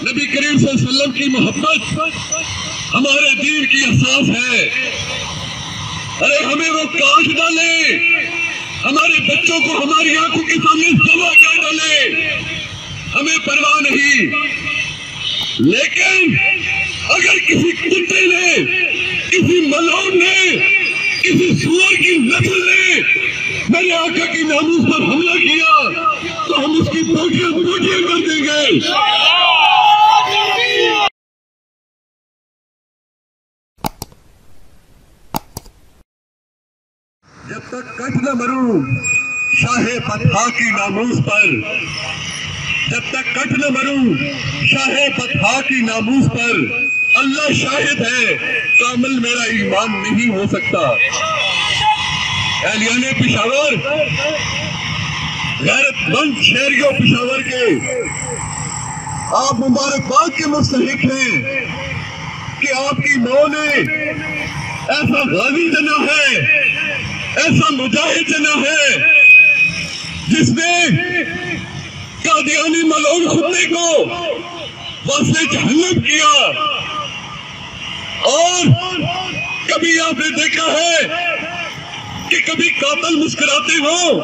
نبی کریم صلی اللہ علیہ وسلم کی محبت ہمارے دین کی اساس ہے۔ ارے ہمیں وہ کاٹ ڈالے، ہمارے بچوں کو ہماری آنکھوں کے سامنے ذبح کر ڈالے، ہمیں پرواہ نہیں۔ لیکن اگر کسی کتے نے، کسی ملعون نے، کسی سور کی نسل نے میرے آقا کی ناموس پر حملہ کیا تو ہم اس کی بوٹیاں بوٹیاں کر دیں گے۔ جب تک کٹ نہ مروں شاہ فتح کی ناموس پر، جب تک کٹ نہ مروں شاہ فتح کی ناموس پر، اللہ شاہد ہے کامل میرا ایمان نہیں ہو سکتا۔ اہلیان پشاور، غیرت مند شہریوں پشاور کے، آپ مبارکباد کے مستحق ہیں کہ آپ کی ماں نے ایسا غازی جنا ہے، ایسا مجاہد جنا ہے جس نے قادیانی ملعون خطے کو واسطے جہنم کیا۔ اور کبھی آپ نے دیکھا ہے کہ کبھی قاتل مسکراتے ہو،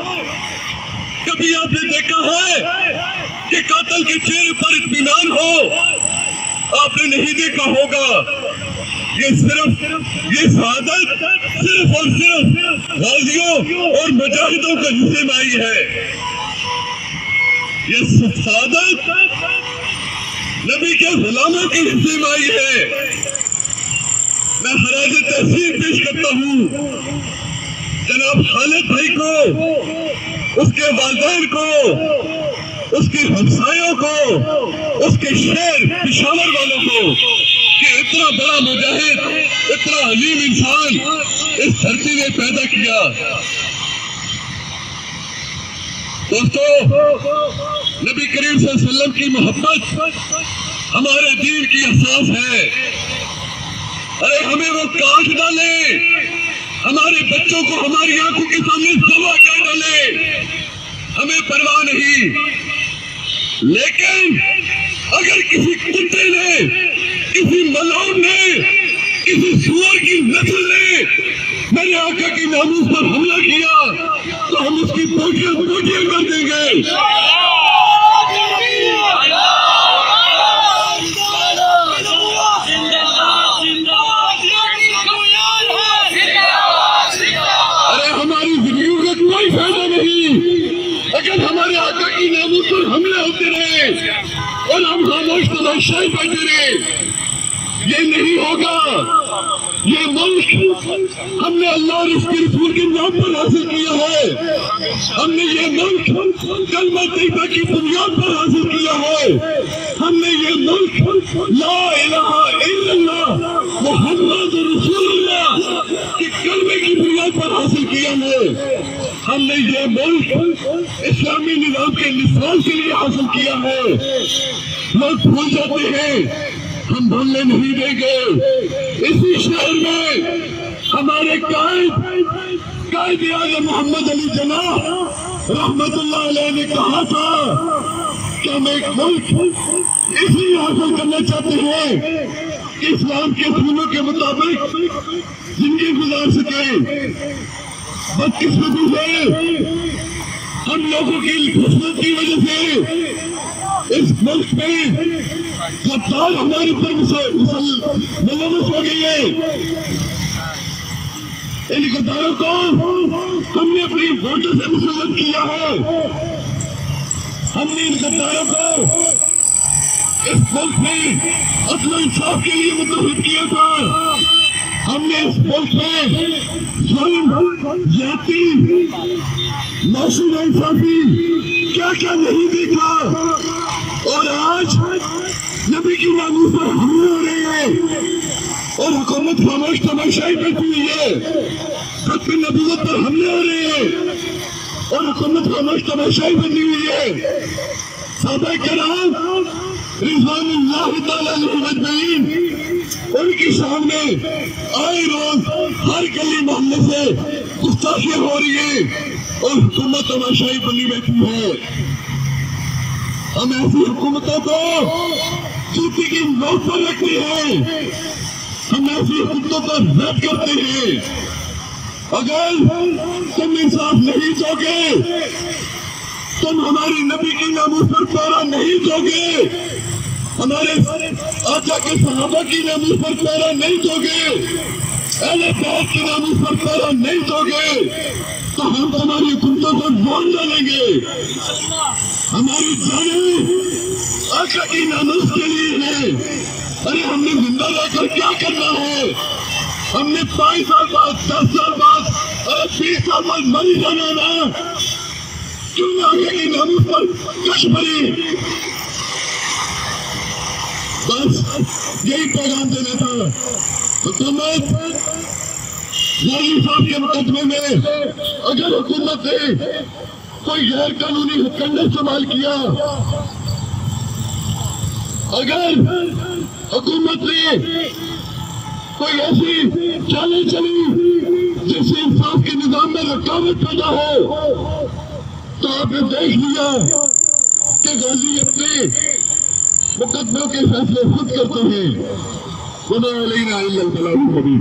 کبھی آپ نے دیکھا ہے کہ قاتل کے چہرے پر اطمینان ہو؟ آپ نے نہیں دیکھا ہوگا۔ یہ سعادت صرف اور صرف غازیوں اور مجاہدوں کا حصے میں آئی ہے۔ یہ سعادت نبی کے غلاموں کے حصے میں آئی ہے۔ میں خراج تحسین پیش کرتا ہوں جناب خالد بھائی کو، اس کے والدین کو، اس کے ہمسایوں کو، اس کے شہر پشاور والوں کو کہ اتنا بڑا مجاہد، اتنا عظیم انسان اس دھرتی نے پیدا کیا۔ دوستو، نبی کریم صلی اللہ علیہ وسلم کی محبت ہمارے دین کی اساس ہے۔ ارے ہمیں وہ کاٹ ڈالے، ہمارے بچوں کو ہماری آنکھوں کے سامنے ذبح کر ڈالے، ہمیں پرواہ نہیں۔ لیکن اگر کسی کتے نے، کسی ملعون نے، کسی سور کی نسل نے میرے آقا کی ناموس پر حملہ کیا تو ہم اس کی بوٹیاں بوٹیاں کر دیں گے۔ ارے ہماری زندگیوں کا کوئی فائدہ نہیں اگر ہمارے آقا کی ناموس پر حملے ہوتے رہے اور ہم خاموش تماشائی بیٹھے رہے۔ یہ نہیں ہوگا۔ یہ ملک ہم نے اللہ اور اس کے رسول کے نام پر حاصل کیا ہے۔ ہم نے یہ ملک کلمہ طیبہ کی بنیاد پر حاصل کیا ہے۔ ہم نے یہ ملک لا الہ الا اللہ محمد رسول اللہ کے کلمے کی بنیاد پر حاصل کیا ہے۔ ہم نے یہ ملک اسلامی نظام کے نفاذ کے لیے حاصل کیا ہے۔ لوگ بھول جاتے ہیں، ہم بھولنے نہیں دیں گے۔ اسی شہر میں ہمارے قائد اعظم محمد علی جناح رحمت اللہ علیہ نے کہا تھا کہ ہم ایک ملک اس لیے حاصل کرنا چاہتے ہیں کہ اسلام کے اصولوں کے مطابق زندگی گزار سکیں۔ بدقسمتی سے ہم لوگوں کی خصوصیت کی وجہ سے اس ملک میں غدار ہمارے اوپر ملوث ہو گئی ہے۔ ان غداروں کو ہم نے اپنی ووٹوں سے مسلط کیا ہے۔ ہم نے ان غداروں کو اس ملک میں عدل و انصاف کے لیے متحد کیا تھا۔ ہم نے اس ملک میں ظلم، زیادتی، معصوم انصافی کیا کیا نہیں دیکھا، اور آج نبی کی ناموس پر حملے ہو رہے ہیں اور حکومت خاموش تماشائی بیٹھی ہوئی ہے۔ ختم نبوت پر حملے ہو رہے ہیں اور حکومت خاموش تماشائی بنی ہوئی ہے۔ صحابہ کرام رضوان اللہ تعالیٰ علیہم اجمعین، ان کی سامنے آئے روز ہر گلی محلے سے گستاخیاں ہو رہی ہیں اور حکومت تماشائی بنی بیٹھی ہے۔ ہم ایسی حکومتوں کو روک پر رکھتے ہیں، ہم ایسی حکومتوں پر رد کرتے ہیں۔ اگر تم انصاف نہیں دو گے، تم ہماری نبی کی ناموس پر پہرا نہیں دو گے، ہمارے آقا کے صحابہ کی ناموس پر پہرا نہیں دو گے، اہل بیت کی ناموس پر پہرا نہیں دو گے، تو ہم تمہاری حکومتوں کو ڈھونڈ ڈالیں گے۔ ہماری جانیں آقا کی ناموس کے لیے ہے۔ ارے ہم نے زندہ رہ کر کیا کرنا ہے؟ ہم نے 5 سال بعد، 10 سال بعد، 20 سال بعد مر جانا نا، کیوں نہ آقا کی ناموس پر کش بھری؟ بس یہی پیغام دینا تھا۔ حکومت غازی صاحب کے مقدمے میں اگر حکومت نے کوئی غیر قانونی ہتھکنڈے استعمال کیا، اگر حکومت نے کوئی ایسی چالیں چلی جس سے انصاف کے نظام میں رکاوٹ پیدا ہو، تو آپ نے دیکھ لیا کہ غازی اپنے مقدموں کے فیصلے خود کرتے ہیں۔ وما علینا الا البلاغ المبین۔